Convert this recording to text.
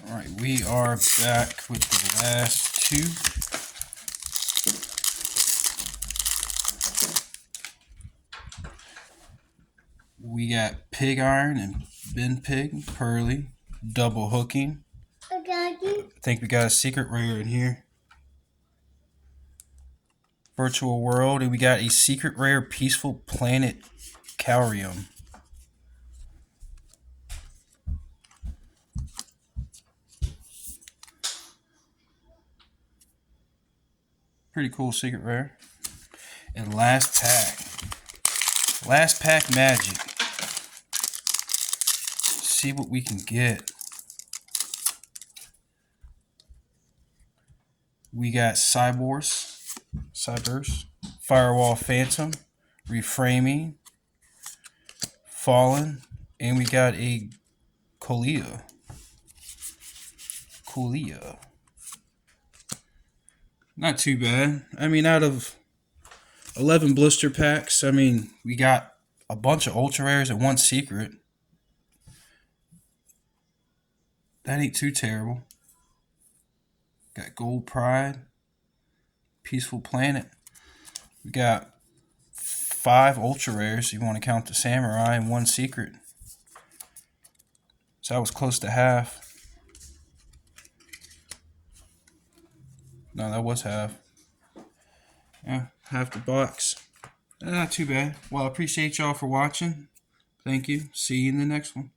Alright, we are back with the last two. We got Pig Iron and Ben Pig, Pearly, double hooking. I think we got a secret rare in here. Virtual World, and we got a secret rare Peaceful Planet Cowrium. Pretty cool secret rare. And last pack. Last pack magic. See what we can get. We got Cybers, Firewall Phantom, Reframing, Fallen, and we got a Colia. Not too bad. I mean, out of 11 blister packs, I mean, we got a bunch of ultra rares and one secret. That ain't too terrible. Got Gold Pride, Peaceful Planet. We got 5 ultra rares. You want to count the Samurai and one secret. So that was close to half. No, that was half. Yeah, half the box. Not too bad. Well, I appreciate y'all for watching. Thank you. See you in the next one.